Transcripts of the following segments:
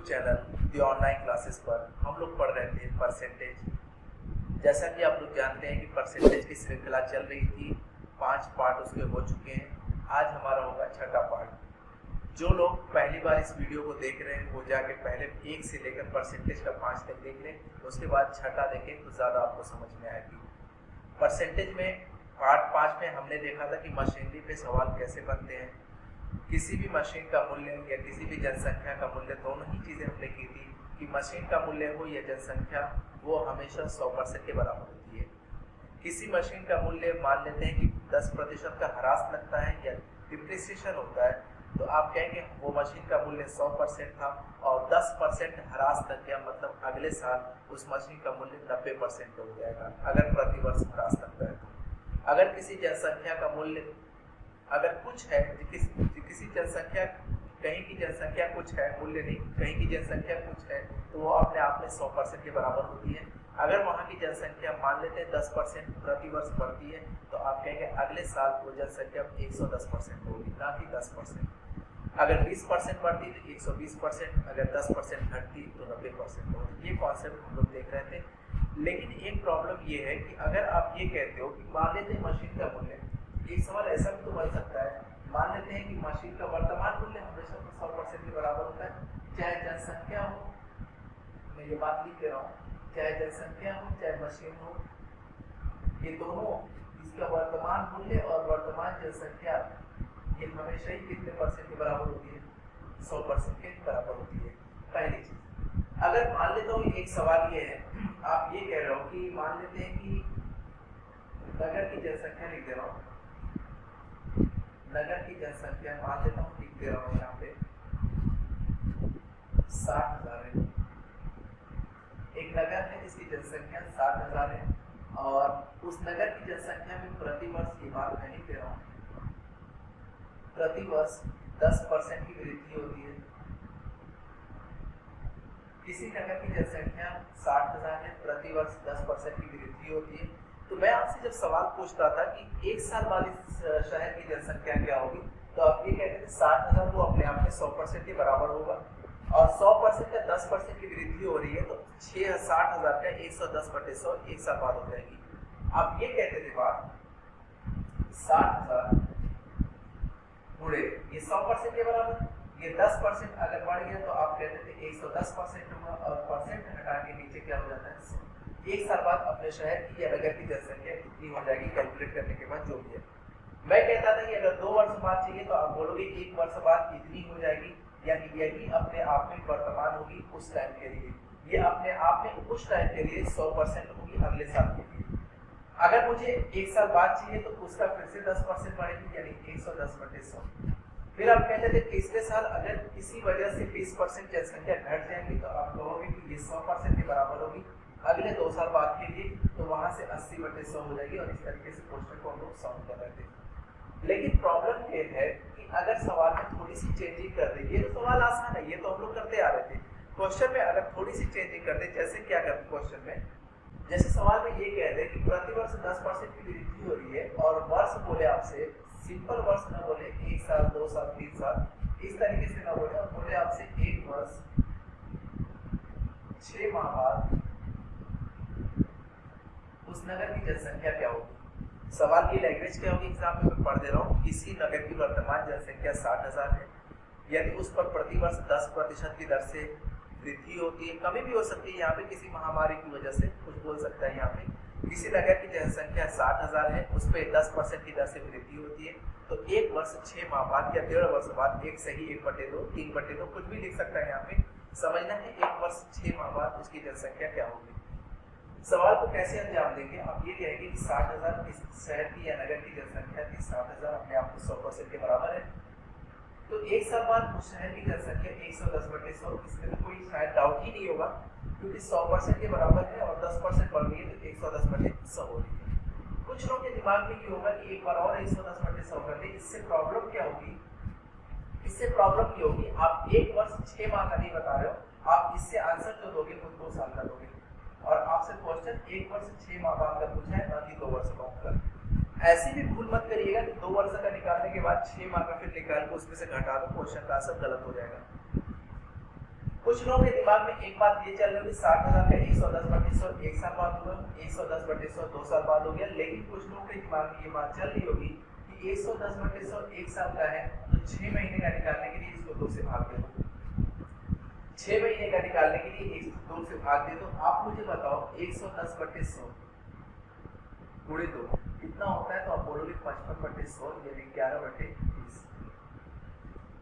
Channel दी online classes पर हम लोग पढ़ रहे थे परसेंटेज। जैसा कि आप लोग जानते हैं कि परसेंटेज की श्रृंखला चल रही थी, 5 पार्ट उसके हो चुके हैं। आज हमारा होगा छठा पार्ट। जो लोग पहली बार इस वीडियो को देख रहे हैं वो जाके पहले 1 से लेकर परसेंटेज का 5 तक देख लें, उसके बाद छठा देखें तो ज़्यादा आपको समझ में आएगी। परसेंटेज में पार्ट 5 में हमने देखा था कि मशीनरी पे सवाल कैसे बनते हैं, किसी भी मशीन का मूल्य या किसी भी जनसंख्या का मूल्य, दोनों ही चीज़ें हमने की थी कि मशीन का मूल्य हो या जनसंख्या, वो हमेशा 100% के बराबर होती है। किसी मशीन का मूल्य मान लेते हैं कि 10% का ह्रास लगता है या डिप्रिसिएशन होता है, तो आप कहेंगे वो मशीन का मूल्य 100% था और 10% ह्रास लग गया, मतलब अगले साल उस मशीन का मूल्य 90% हो जाएगा अगर प्रति वर्ष ह्रास लगता है। तो अगर किसी जनसंख्या का मूल्य अगर कुछ है, किसी जनसंख्या, कहीं की जनसंख्या कुछ है, मूल्य नहीं, कहीं की जनसंख्या कुछ है, तो वो अपने आप में 100% के बराबर होती है। अगर वहाँ की जनसंख्या मान लेते हैं 10% प्रति वर्ष बढ़ती है, तो आप कहेंगे अगले साल वो जनसंख्या 110% होगी, ना कि 10%। अगर 20% बढ़ती तो 120%, अगर 10% घटती तो 90% होती। ये कॉन्सेप्ट हम लोग देख रहे थे। लेकिन एक प्रॉब्लम ये है कि अगर आप ये कहते हो कि मान लेते हैं मशीन का मूल्य, एक सवाल ऐसा भी तो बन सकता है, मान लेते हैं कि मशीन का वर्तमान मूल्य हमेशा 100% के बराबर होता है, चाहे जनसंख्या हो, मैं ये बात लिख रहा हूँ, चाहे जनसंख्या हो चाहे मशीन हो, ये दोनों, इसका वर्तमान मूल्य और वर्तमान जनसंख्या ये हमेशा ही कितने परसेंट के बराबर होती है? 100% के बराबर होती है। पहली चीज। अगर मान लेता हूँ एक सवाल ये है, आप ये कह रहे हो कि मान लेते हैं कि नगर की जनसंख्या लिख दे रहा हूँ, नगर की जनसंख्या मान लेता हूँ, लिख दे रहा हूँ यहाँ पे 60,000 है। एक नगर है जिसकी जनसंख्या 60,000 है और उस नगर की जनसंख्या में प्रति वर्ष की बात मैं लिख दे रहा हूँ, प्रति वर्ष 10% की वृद्धि होती है। किसी नगर की जनसंख्या 60,000 है, प्रति वर्ष 10% की वृद्धि होती है। तो मैं आपसे जब सवाल पूछता था कि 1 साल बाद इस शहर की जनसंख्या क्या होगी, तो आप ये कहते थे 60,000 वो अपने आप में 100% के बराबर होगा और 100% का 10% की वृद्धि हो रही है, तो 60,000 का 110/100 1 साल बाद हो जाएगी। आप ये कहते थे बात 60,000 गुणे ये 100% के बराबर, ये 10% अगर बढ़ गया तो आप कहते थे 110% होगा और परसेंट हटा के नीचे क्या हो जाता है, 1 साल बाद अपने शहर की या नगर की जनसंख्या कितनी हो जाएगी कैलकुलेट करने के बाद जो भी है। मैं कहता था कि अगर 2 वर्ष बाद चाहिए तो आप बोलोगे 1 वर्ष बाद इतनी हो जाएगी, यानी यही अपने आप में वर्तमान होगी उस टाइम के लिए, ये अपने आप में उस टाइम के लिए 100% होगी अगले साल के लिए। अगर मुझे 1 साल बाद चाहिए तो उसका फिर से 10% बढ़ेगी, यानी 110/100। फिर आप कहते थे तीसरे साल अगर किसी वजह से 20% जनसंख्या घट जाएगी तो आप कहोगे कि ये 100% के बराबर होगी अगले 2 साल बाद के लिए, तो वहां से 80/100 हो जाएगी और इस तरीके से क्वेश्चन को हम लोग सॉल्व कर रहे थे। लेकिन प्रॉब्लम ये है कि अगर सवाल में थोड़ी सी चेंजिंग कर देंगे तो सवाल आसान है, ये तो हम लोग करते आ रहे थे। क्वेश्चन में अगर थोड़ी सी चेंजिंग कर दे, जैसे क्या करते क्वेश्चन में, जैसे सवाल में ये कह दे कि प्रति वर्ष 10% की वृद्धि हो रही है और वर्ष बोले आपसे, सिंपल वर्ष ना बोले 1 साल 2 साल 3 साल, इस तरीके से ना बोले और बोले आपसे 1 वर्ष 6 माह बाद उस नगर की जनसंख्या क्या होगी। सवाल की लैंग्वेज क्या होगी, एग्जाम में मैं पढ़ दे रहा हूँ। किसी नगर की वर्तमान जनसंख्या 60,000 है, यदि उस पर प्रति वर्ष 10% की दर से वृद्धि होती है, कमी भी हो सकती है, यहाँ पे किसी महामारी की वजह से कुछ बोल सकता है। यहाँ पे किसी नगर की जनसंख्या 60,000 है, उस पर 10% की दर से वृद्धि होती है, तो 1 वर्ष 6 माह बाद या 1.5 वर्ष बाद, 1 सही 1/2 3/2 कुछ भी लिख सकता है। यहाँ पे समझना है 1 वर्ष 6 माह बाद उसकी जनसंख्या क्या होगी। सवाल को कैसे अंजाम देंगे, आप ये कहेंगे कि 60,000 इस शहर की या नगर की जनसंख्या थी, 60,000 अपने आप में 100% के बराबर है, तो 1 साल बाद उस शहर की जनसंख्या 110/100, इसमें तो कोई शायद डाउट ही नहीं होगा क्योंकि 100% के बराबर है और 10% बढ़ गई है तो 110/100 हो रही है। कुछ लोगों के दिमाग में ये होगा कि एक बार और 110/100 कर दे, इससे प्रॉब्लम क्या होगी, इससे प्रॉब्लम ये होगी आप 1 वर्ष 6 माह का नहीं बता रहे हो, आप इससे आंसर जो दोगे वो 2 साल का दोगे और आपसे क्वेश्चन 1 वर्ष 6 माह बाद का पूछा है, ना कि 2 वर्ष बाद का। ऐसी भी भूल मत करिएगा कि 2 वर्ष का निकालने के बाद 6 माह का फिर निकाल के उसमें से घटा दो, क्वेश्चन का आंसर गलत हो जाएगा। कुछ लोगों के दिमाग में एक बात ये चल रही है कि 60,000 का 110/100 एक साल बाद हुआ, 110/100 2 साल बाद हो गया, लेकिन कुछ लोगों के दिमाग में ये बात चल रही होगी कि 110/100 एक साल का है, तो 6 महीने का निकालने के लिए इसको 2 से भाग दे दो। 6 महीने का निकालने के लिए 2 से भाग दे दो। आप मुझे बताओ 110/100 गुणे 2 कितना होता है? तो आप बोलोगे 55/100 यानी 11/20।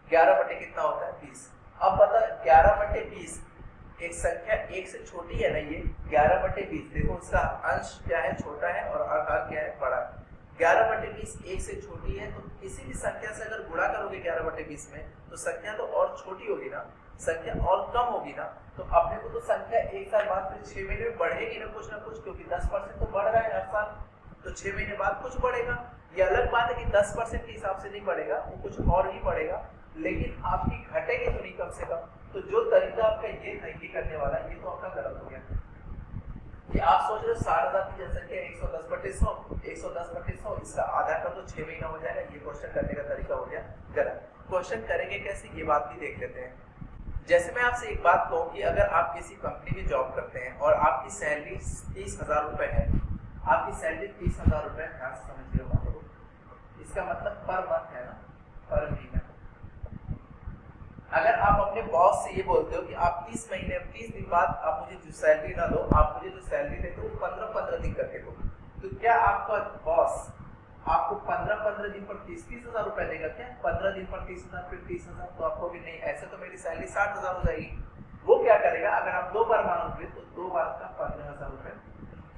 11 कितना होता है? 20। अब बता 11/20 एक संख्या एक से छोटी है ना, ये 11/20 देखो उसका अंश क्या है? छोटा है और आकार क्या है? बड़ा। 11/20 एक से छोटी है, तो किसी भी संख्या से अगर गुणा करोगे 11/20 में तो संख्या तो और छोटी होगी ना, संख्या और कम होगी ना, तो अपने को तो संख्या एक साल बाद फिर 6 महीने में बढ़ेगी ना कुछ, क्योंकि 10% तो बढ़ रहा है हर साल, तो 6 महीने बाद कुछ बढ़ेगा। ये अलग बात है कि 10% के हिसाब से नहीं बढ़ेगा, वो कुछ और ही बढ़ेगा, लेकिन आपकी घटेगी तो नहीं कम से कम। तो जो तरीका आपका ये था ये करने वाला, ये तो आपका गलत हो गया। कि आप सोच रहे हो 60,000 की जनसंख्या 110/100 इसका आधा कर दो 6 महीना हो जाएगा, ये क्वेश्चन करने का तरीका हो गया गलत। क्वेश्चन करेंगे कैसे, ये बात भी देख लेते हैं। जैसे मैं आपसे एक बात कहूँ कि अगर आप किसी कंपनी में जॉब करते हैं और आपकी सैलरी 30,000 रुपए है, आपकी सैलरी 30,000 रुपए, ध्यान से समझ लो बात को, इसका मतलब पर मंथ है ना, पर महीना। अगर आप अपने बॉस से ये बोलते हो कि आप 30 दिन बाद आप मुझे जो सैलरी ना दो, आप मुझे जो सैलरी देते हो 15-15 दिन करके दो, तो क्या आपका बॉस आपको 15-15 दिन पर 30,000 रुपए देगा क्या? 15 दिन पर 30,000 फिर 30,000, तो आपको भी नहीं, ऐसे तो मेरी सैलरी 60,000 हो जाएगी। वो क्या करेगा, अगर आप 2 बार मांगोगे तो 2 बार का 15,000 रुपए,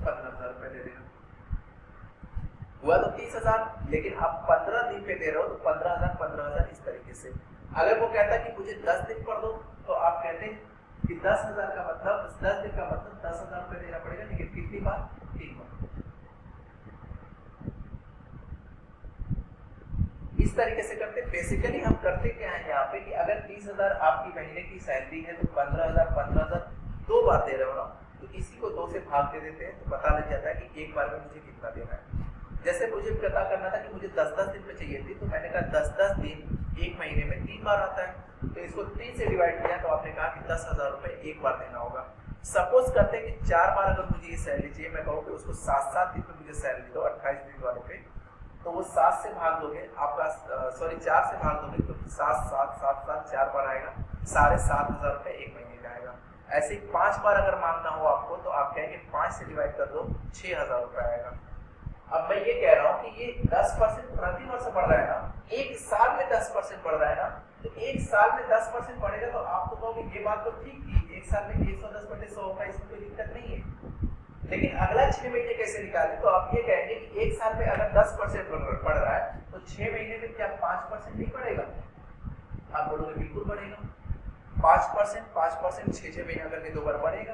15,000 रुपए दे देगा। हुआ तो 30,000, लेकिन आप 15 दिन पे दे रहे हो तो 15,000 इस तरीके से। अगर वो कहता कि मुझे 10 दिन पर दो, तो आप कहते हैं कि 10,000 का मतलब 10 दिन का मतलब 10,000 रुपए देना पड़ेगा, लेकिन कितनी बार? 3 बार। इस तरीके से करते। बेसिकली हम करते क्या है यहाँ पे कि अगर 30,000 आपकी महीने की सैलरी है तो 15,000 2 बार दे रहे हो ना, तो इसी को 2 से भाग दे देते हैं, तो पता लग जाता है कि एक बार में मुझे कितना देना है। जैसे मुझे पता करना था कि मुझे 10-10 दिन पे चाहिए थी, तो मैंने कहा 10-10 दिन एक महीने में 3 बार आता है, तो इसको 3 से डिवाइड किया, तो आपने कहा कि 10,000 रुपए एक बार देना होगा। सपोज करते हैं कि 4 बार अगर मुझे ये सैलरी चाहिए, मैं कहूँ कि उसको 7-7 दिन पे मुझे सैलरी दो 28 दिन वाले पे, तो वो 7 से भाग दोगे आपका 4 से भाग दोगे तो 7 4 बार आएगा, 7,500 रुपए एक महीने का आएगा। ऐसे ही 5 बार अगर मांगना हो आपको, तो आप कहेंगे 5 से डिवाइड कर दो 6,000 रुपए आएगा। अब मैं ये कह रहा हूँ कि ये 10% प्रति वर्ष बढ़ रहा है ना, एक साल में 10% बढ़ रहा है ना, तो एक साल में 10% बढ़ेगा, तो आप तो कहोगे ये बात तो ठीक थी, एक साल में 110/100 होगा, इसमें कोई दिक्कत नहीं है, लेकिन अगला 6 महीने कैसे निकालें? तो आप ये कहेंगे कि एक साल में अगर 10% बढ़ रहा है तो 6 महीने में क्या 5% नहीं बढ़ेगा? आप बोलोगे बिल्कुल बढ़ेगा। 5% 6 महीने अगर में 2 बार बढ़ेगा,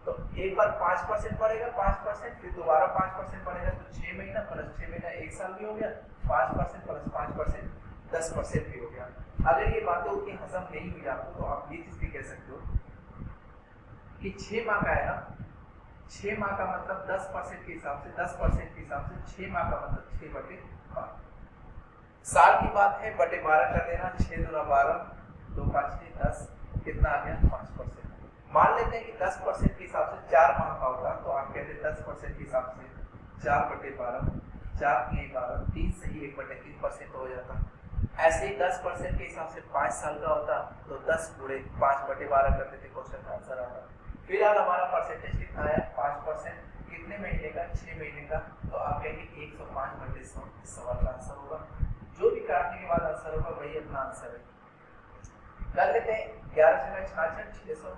तो एक बार 5% बढ़ेगा, 5% फिर दोबारा 5% बढ़ेगा, तो 6 महीना प्लस 6 महीना एक साल भी हो गया, 5% प्लस 5% 10% भी हो गया। अगर ये बातें उतनी हजम नहीं हुई आपको, तो आप ये चीज भी कह सकते हो कि 6 माह का है ना, 6 माह का मतलब 10% के हिसाब से 10% के हिसाब से 6 माह का मतलब 6/12। साल की बात है, बटे 12 कर देना, 6 दूना 12, 2 5 6 10, कितना आ गया? 5%। मान लेते हैं कि 10% के हिसाब से 4 माह का होता, तो आप कहते हैं 10% के हिसाब से 4/12, 4 3 12, 3 से ही 1/3% हो जाता। ऐसे ही 10% के हिसाब से 5 साल का होता, तो 10 गुणे 5/12 कर देते, क्वेश्चन का आंसर आता। फिलहाल हमारा परसेंटेज कितना आया? 5%। कितने महीने का? 6 महीने का। तो आप कहेंगे 105/100 इस सवाल का आंसर होगा। जो भी काटने के बाद आंसर होगा वही अपना आंसर है। कर लेते हैं 11 66 600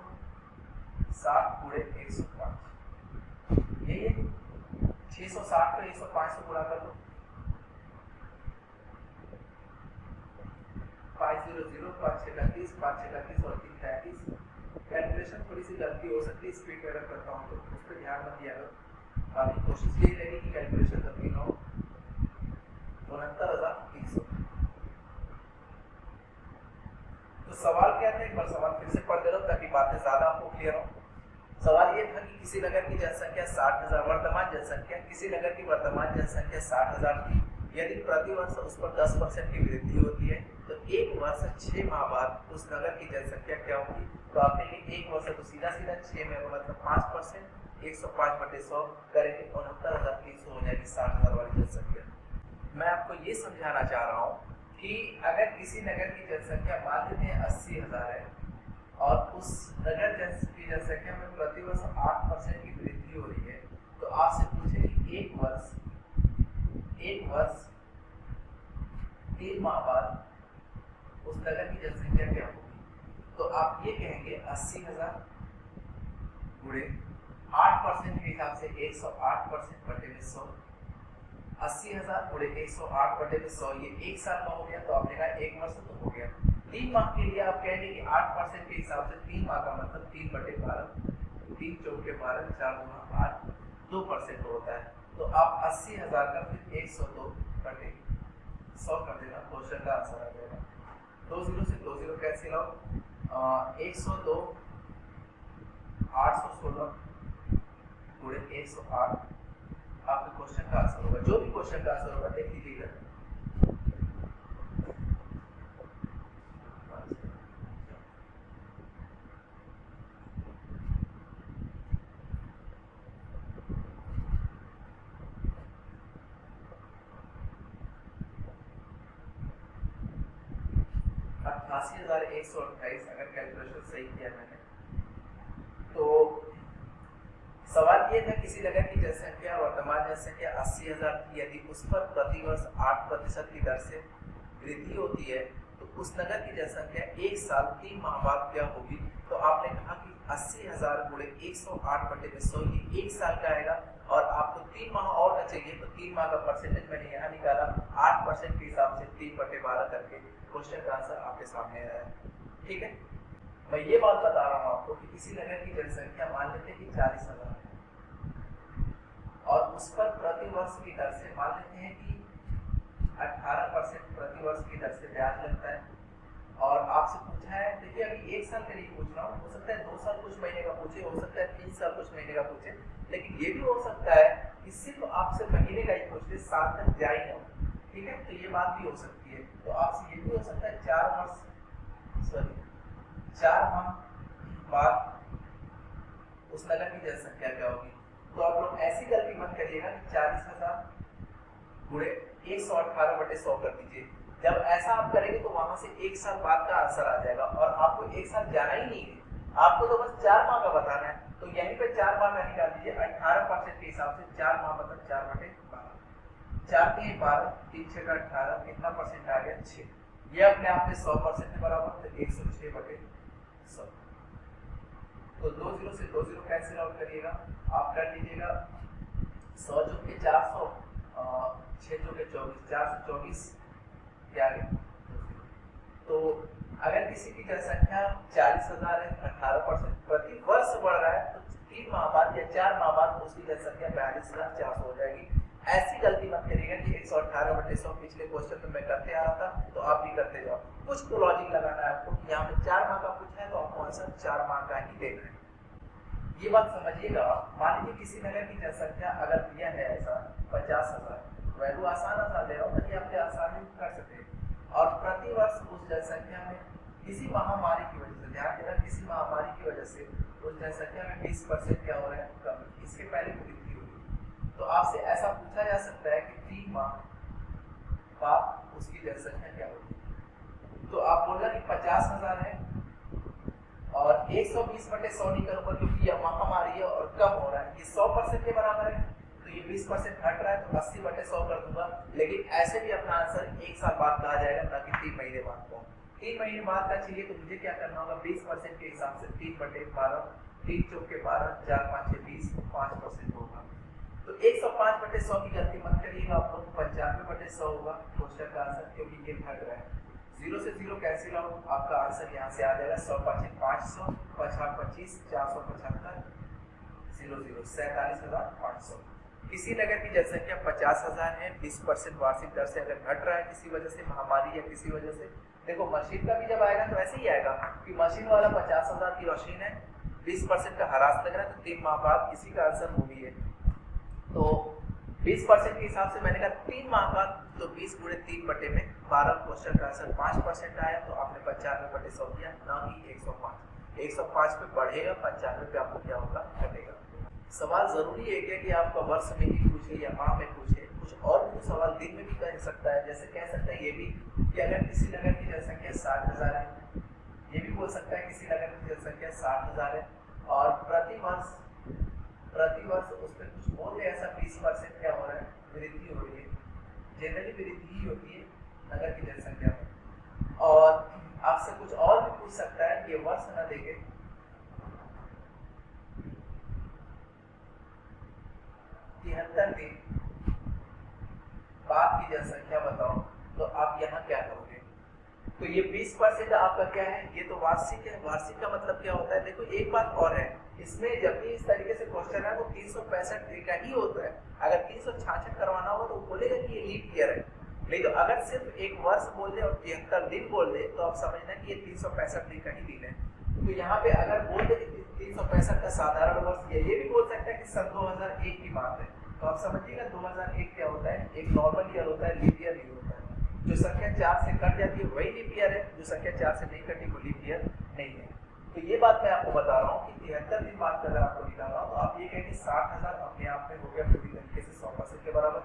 60 गुणे 105, यही है 660 को 105 से गुणा कर दो, 500 5 36 5 36 और 3 33। कैलकुलेशन थोड़ी सी गलती हो सकती है, स्पीड में अगर करता हूँ तो उस पर ध्यान मत दिया करो। बाकी कोशिश यही रहेगी कि कैलकुलेशन गलती ना हो। 69,300। तो सवाल क्या था, एक बार सवाल फिर से पढ़ दे रहा हूँ ताकि बातें ज्यादा आपको क्लियर हो। सवाल ये था कि किसी नगर की जनसंख्या 60,000, वर्तमान जनसंख्या, किसी नगर की वर्तमान जनसंख्या 60,000 थी। यदि प्रति वर्ष उस पर 10% की वृद्धि होती है, तो एक वर्ष 6 माह बाद उस नगर की जनसंख्या क्या होगी? तो आपने लिए 1 वर्ष है, तो सीधा सीधा 6 में मतलब 5%, 105/100 करेंगे 69,300 हो जाएगी 60,000 वाली जनसंख्या। मैं आपको ये समझाना चाह रहा हूँ कि अगर किसी नगर की जनसंख्या मान लेते हैं 80,000 है और उस नगर की जनसंख्या में प्रतिवर्ष 8% की वृद्धि हो रही है, तो आपसे पूछे कि एक वर्ष 3 माह बाद उस नगर की जनसंख्या क्या होगी, तो आप ये कहेंगे 80,000 गुणे 8% के हिसाब से 108/100, 80,000 गुणे 108/100, ये 1 साल का हो गया, तो आपने कहा 1 वर्ष तो हो गया। 3 माह के लिए आप कहेंगे कि 8% के हिसाब से 3 माह का मतलब 3/12, 3 चौके 12, 4 गुना 8, 2% होता है। तो आप 80,000 का फिर 102/100 कर देना, क्वेश्चन का आंसर आ जाएगा। 2 0 से 2 0 कैंसिल आउट, 102 816 गुणे 108 आपके क्वेश्चन का आंसर होगा। जो भी क्वेश्चन का आंसर होगा देख लीजिएगा। अगर कैलकुलेशन सही किया मैंने, तो सवाल ये था किसी नगर की जनसंख्या वर्तमान जनसंख्या 80,000 की, यदि उस पर प्रतिवर्ष 8% की दर से वृद्धि होती है तो उस नगर की जनसंख्या 1 साल 3 माह बाद क्या होगी। तो आपने कहा कि 80,000 गुणे 108/100 ये 1 साल का आएगा और आपको 3 माह और का चाहिए, तो 3 माह का परसेंटेज मैंने यहाँ निकाला 8% के हिसाब से 3/12 करके क्वेश्चन का आंसर आपके सामने आया है। ठीक है, मैं ये बात बता रहा हूँ आपको कि किसी नगर की जनसंख्या मान लेते हैं कि 40,000 है और उस पर प्रतिवर्ष की दर से मान लेते हैं कि 18% प्रतिवर्ष की दर से ब्याज लगता है, और आपसे पूछा है, देखिए अभी 1 साल के लिए पूछ रहा हूँ, हो सकता है 2 साल कुछ महीने का पूछे, हो सकता है 3 साल कुछ महीने का पूछे, लेकिन ये भी हो सकता है कि सिर्फ आपसे महीने का ही पूछ ले, साल तक जा ही ना। ठीक है, तो ये बात भी हो सकती है। तो आपसे ये भी हो सकता है 4 माह बाद उस नगर की जनसंख्या क्या होगी। तो आप लोग ऐसी गलती मत करिएगा कि 40,000 गुणे 118/100 कर दीजिए। जब ऐसा आप करेंगे तो वहां से 1 साल बाद का आंसर आ जाएगा और आपको 1 साल जाना ही नहीं है, आपको तो बस 4 माह का बताना है। तो यहीं पे 4 माह का निकाल दीजिए 18% के हिसाब से, 4 माह मतलब 4/12, 4 3 12, 3 6 18, कितना परसेंट आ गया 6। ये अपने आप में 100% के बराबर, तो 106/100। तो 2 0 से 2 0 कैंसिल आउट करिएगा, आप कर लीजिएगा 100 जोड़ के 400, 6 जोड़ के 24, 4 से 24 क्या आ गया। तो अगर किसी की जनसंख्या 40,000 है, 18% प्रति वर्ष बढ़ रहा है, तो 3 माह बाद या 4 माह बाद उसकी जनसंख्या 42,400 हो जाएगी। ऐसी गलती मत करिएगा कि 118/100 पिछले क्वेश्चन में मैं करते आ रहा था तो आप भी करते जाओ। कुछ तो लॉजिक लगाना है आपको कि यहाँ पे 4 माह का पूछा है तो आपको आंसर 4 माह का ही देना है। ये बात समझिएगा। मान लीजिए किसी नगर की जनसंख्या अगर दिया है ऐसा 50,000, वैल्यू आसान दे रहा हूँ ताकि आप आसानी कर सके, और प्रति वर्ष उस जनसंख्या में किसी महामारी की वजह से, ध्यान देना किसी महामारी की वजह से उस जनसंख्या में 20% क्या हो रहा है कमी, इसके पहले वृद्धि होगी। तो आपसे ऐसा पूछा जा सकता है कि 3 माह बाद उसकी जनसंख्या क्या होगी। तो आप बोलना कि 50,000 है और 120/100 नहीं करूंगा क्योंकि यह महामारी है और कम हो रहा है, ये 100% के बराबर है, तो ये 20% घट रहा है तो 80/100 कर दूंगा। लेकिन ऐसे भी अपना आंसर 1 साल बाद कहा जाएगा, ना कि 3 महीने बाद को। 3 महीने बाद का चाहिए तो मुझे क्या करना होगा, 20% के हिसाब से 3/12, 3 चौके 12, 4 5 6 20, 5% होगा। तो 105/100 की गलती मत करिएगा, आप लोग 95/100 होगा क्वेश्चन का आंसर, क्योंकि ये घट रहा है। 0 से 0 कैंसिल आउट, आपका आंसर यहाँ से आ जाएगा 100 5 500, 50 25, 475, 0 0 47,500। किसी नगर की जनसंख्या 50,000 है, 20% वार्षिक दर से अगर घट रहा है किसी वजह से, महामारी या किसी वजह से, देखो मशीन का भी जब आएगा तो ऐसे ही आएगा कि मशीन वाला 50,000 की मशीन है, 20% का हरास लग रहा है, तो 3 माह बाद इसी का आंसर मूवी है। तो 20% के हिसाब से मैंने कहा 3 माह बाद, तो 20 गुणे 3/12 क्वेश्चन का आंसर 5% आया, तो आपने 95/100 किया, ना कि 105। 105 पे बढ़ेगा, 95 पे आपको क्या होगा, घटेगा। सवाल जरूरी है क्या कि आपका वर्ष में ही पूछे या माह में पूछे, कुछ और भी सवाल दिन में भी कर सकता है। जैसे कह सकता है ये भी कि अगर किसी नगर की जनसंख्या 60,000 है, ये भी बोल सकता है किसी नगर की जनसंख्या 60,000 है और प्रति वर्ष उस पर कुछ बोल दे ऐसा 20% क्या हो रहा है, वृद्धि हो रही है। जनरली वृद्धि ही होती है नगर की जनसंख्या में। और आपसे कुछ और भी पूछ सकता है, ये वर्ष न देखे, 73 दिन बाद की जनसंख्या बताओ, तो आप यहाँ क्या करोगे। तो ये 20% आपका क्या है, ये तो वार्षिक है। वार्षिक का मतलब क्या होता है, देखो एक बात और है, इसमें जब भी इस तरीके से क्वेश्चन है वो 365 दिन का ही होता है। अगर 366 करवाना हो तो बोलेगा कि ये लीप ईयर है, नहीं तो अगर सिर्फ एक वर्ष बोल दे और 73 दिन बोल दे तो आप समझना कि ये 365 दिन का ही दिन है। तो यहाँ पे अगर बोल दे 365 का साधारण वर्ष, ये भी बोल सकता है कि सन 2001 की बात है, तो आप समझिएगा 2001 क्या होता है, एक नॉर्मल ईयर होता है, लीप ईयर नहीं होता है। जो संख्या 4 से कट जाती है वही लीप ईयर है, जो संख्या 4 से नहीं कटी वो लीप ईयर नहीं है। तो ये बात मैं आपको बता रहा हूँ कि 73 दिन बाद का अगर आपको निकालना हो तो आप ये कहेंगे 60,000 अपने आप में हो गया पूरी तरीके से 100% के बराबर।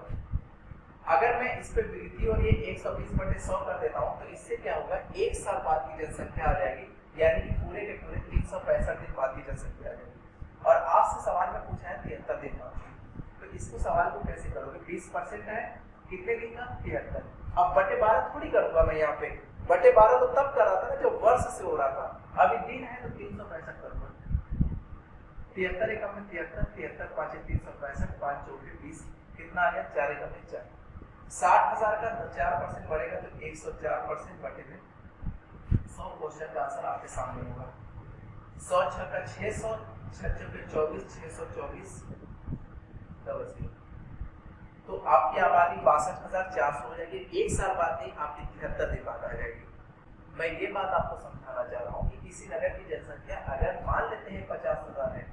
अगर मैं इस पे वृद्धि और ये 120/100 कर देता हूँ तो इससे क्या होगा, एक साल बाद की जनसंख्या आ जाएगी, यानी कि पूरे के पूरे 365 दिन बाद की जनसंख्या आ जाएगी। और आपसे सवाल में पूछा है 73 दिन बाद, तो इसको सवाल को कैसे करोगे, 20% है कितने दिन का, 73। अब बटे 12 थोड़ी करूंगा मैं यहाँ पे, बटे 12 तो तब कर रहा था ना जब वर्ष से हो रहा था, अभी दिन है तो 365 करूंगा। 73 एकम में 73, 73 5 365, 5 चौके 20, कितना आ गया, 4 एकम में 4। 60,000 का 4% बढ़ेगा तो 104% बटे में 100। क्वेश्चन का आंसर आपके सामने होगा। 100 छक्का 600, 6 चौके 24, 624 डबल 0। तो आपकी आबादी 62,400 हो जाएगी। एक साल बाद नहीं, आपकी 73 दिन बाद आ जाएगी। मैं ये बात आपको समझाना चाह रहा हूँ कि किसी नगर की जनसंख्या अगर मान लेते हैं 50,000 है,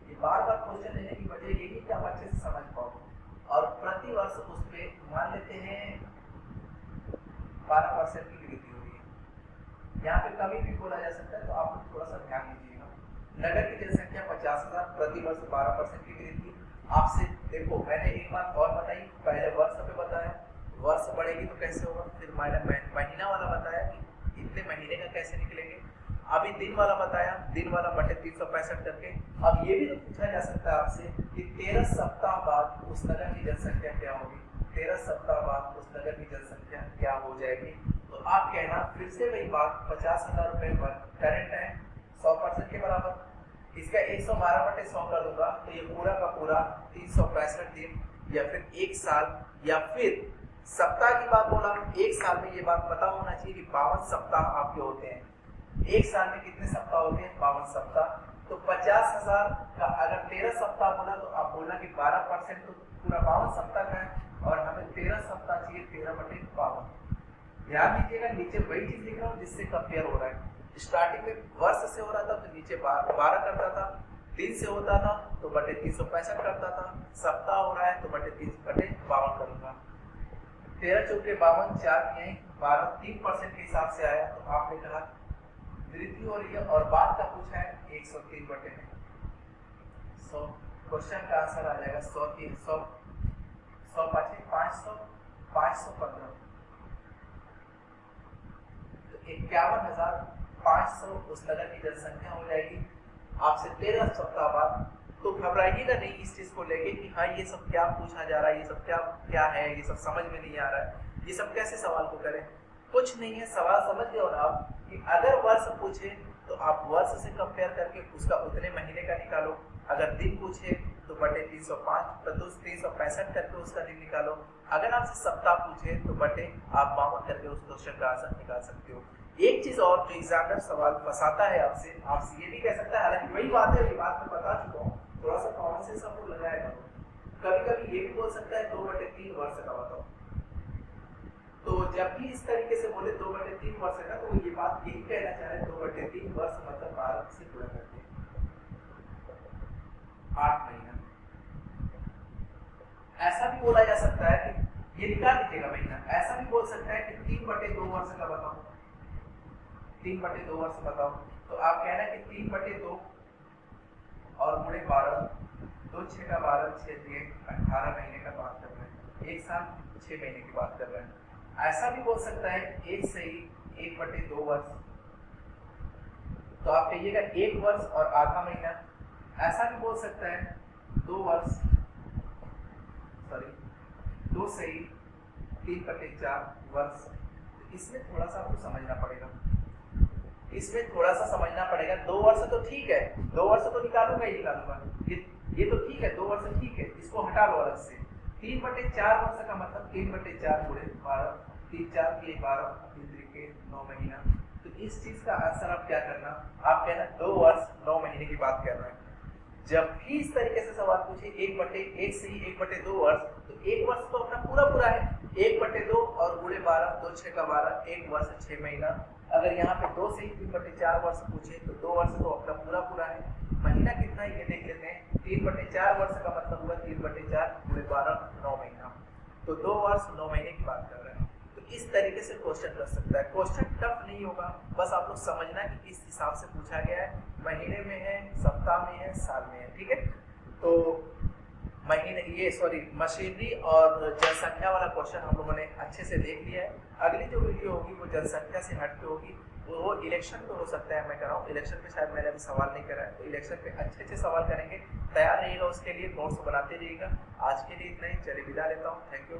ये बार बार क्वेश्चन लेने की वजह यही कि आप अच्छे से समझ पाओ, और प्रति वर्ष उस पे मान लेते हैं 12% की वृद्धि हो रही है। यहाँ पे कभी भी बोला जा सकता है, तो आप लोग थोड़ा सा ध्यान दीजिएगा। नगर की जनसंख्या 50,000, प्रति वर्ष 12% की वृद्धि। आपसे देखो मैंने एक बात और बताई, पहले वर्ष पे बताया, वर्ष बढ़ेगी तो कैसे होगा, फिर महीना वाला बताया कि इतने महीने का कैसे निकलेंगे, अभी दिन वाला बताया, दिन वाला बटे 365 करके। अब ये भी तो पूछा जा सकता है आपसे कि 13 सप्ताह बाद उस नगर की जनसंख्या क्या होगी, 13 सप्ताह बाद उस नगर की जनसंख्या क्या हो जाएगी। तो आप कहना फिर से वही बात, 50,000 रुपए करंट है 100% के बराबर, इसका 112/100 कर दूंगा तो ये पूरा का पूरा 365 दिन, या फिर एक साल, या फिर सप्ताह की बात बोला, एक साल में ये बात पता होना चाहिए कि 52 सप्ताह आपके होते हैं। एक साल में कितने सप्ताह होते हैं, 52 सप्ताह। तो 50,000 का अगर 13 सप्ताह बोला तो आप बोला कि 12% तो पूरा 52 सप्ताह का है, और हमें 13 सप्ताह चाहिए, 13/52। ध्यान दीजिएगा नीचे वही चीज लिख रहा हूँ जिससे कंपेयर हो रहा है। स्टार्टिंग में वर्ष से हो रहा था तो नीचे 12 करता था, दिन से होता था तो बटे 365 करता था, सप्ताह हो रहा है तो बटे 3/52 करूंगा। 13 चौके 52, 4 किए 12, 3% के हिसाब से आया। तो आपने कहा वृद्धि हो रही है, और बाद का पूछा है 103/100। क्वेश्चन का आंसर आ जाएगा 100 5 500, 515, तो 51,500 उस नगर की जनसंख्या हो जाएगी आपसे 13 सप्ताह बाद। तो घबराइएगा नहीं इस चीज को लेके कि हाँ ये सब क्या पूछा जा रहा है, ये सब क्या है, ये सब समझ में नहीं आ रहा है, ये सब कैसे सवाल को करें। कुछ नहीं है, सवाल समझ गए और आप कि अगर वर्ष पूछे तो आप वर्ष से कंपेयर करके उसका उतने महीने का निकालो, अगर दिन पूछे तो बटे 305 तो 365 करके उसका दिन निकालो, अगर आपसे सप्ताह पूछे तो बटे आप 52 करके उस क्वेश्चन का आंसर निकाल सकते हो। एक चीज और जो एग्जामिनर सवाल फंसाता है आपसे ये भी कह सकता है, हालांकि वही बात है, वही बात मैं बता चुका हूँ, थोड़ा सा कॉमन सेंस आप लोग लगाएगा। कभी ये भी बोल सकता है 2/3 वर्ष का बताओ। तो जब भी इस तरीके से बोले 2/3 वर्ष का, तो ये बात यही कहना चाह रहे हैं 2/3 वर्ष मतलब 12 से पूरा करते हैं 8 महीना। ऐसा भी बोला जा सकता है कि ये निकाल लीजिएगा महीना, ऐसा भी बोल सकता है कि 3/2 वर्ष का बताओ, 3/2 वर्ष बताओ। तो आप कहना कि 3/2 और गुणे 12, 2 6 का 12, 6 दिए 18 महीने का बात कर रहे हैं, 1 साल 6 महीने की बात कर रहे हैं। ऐसा भी बोल सकता है 1 सही 1/2 वर्ष, तो आप कहिएगा 1 वर्ष और आधा महीना। ऐसा भी बोल सकता है 2 वर्ष, सॉरी 2 सही 3/4 वर्ष। इसमें थोड़ा सा आपको समझना पड़ेगा, इसमें थोड़ा सा समझना पड़ेगा। 2 वर्ष तो ठीक है, 2 वर्ष तो निकालूंगा ही निकालूंगा, ये तो ठीक है, 2 वर्ष ठीक है, इसको हटा लो अलग से। 3/4 वर्ष का मतलब 3/4 गुणे 12, 3 4 के 12, 3 3 9 महीना। तो इस चीज का आंसर आप क्या करना, आप कहना 2 वर्ष 9 महीने की बात कर रहे हैं। जब भी इस तरीके से सवाल पूछे 1/1 सही 1/2 वर्ष, तो 1 वर्ष तो अपना पूरा पूरा है, 1/2 और गुणे 12, 2 6 का 12, 1 वर्ष 6 महीना। अगर यहाँ पे 2 से 3/4 वर्ष पूछे तो 2 वर्ष तो अपना पूरा पूरा है। महीना कितना है ये देख लेते हैं, 3/4 वर्ष का मतलब हुआ 3/4 गुणे 12, 9 महीना। तो 2 वर्ष 9 महीने की बात कर रहे हैं। तो इस तरीके से क्वेश्चन कर सकता है। क्वेश्चन टफ नहीं होगा, बस आप लोग समझना कि किस हिसाब से पूछा गया है, महीने में है, सप्ताह में है, साल में है, ठीक है। तो महीने ये सॉरी मशीनरी और जनसंख्या वाला क्वेश्चन हम लोगों ने अच्छे से देख लिया है। अगली जो वीडियो होगी वो जनसंख्या से हट के होगी, वो इलेक्शन पे हो सकता है, मैं कर रहा हूँ इलेक्शन पे, शायद मैंने अभी सवाल नहीं करा है, तो इलेक्शन पे अच्छे अच्छे सवाल करेंगे। तैयार रहिएगा उसके लिए, नोट्स बनाते रहिएगा। आज के लिए इतना ही, चलिए विदा लेता हूँ, थैंक यू।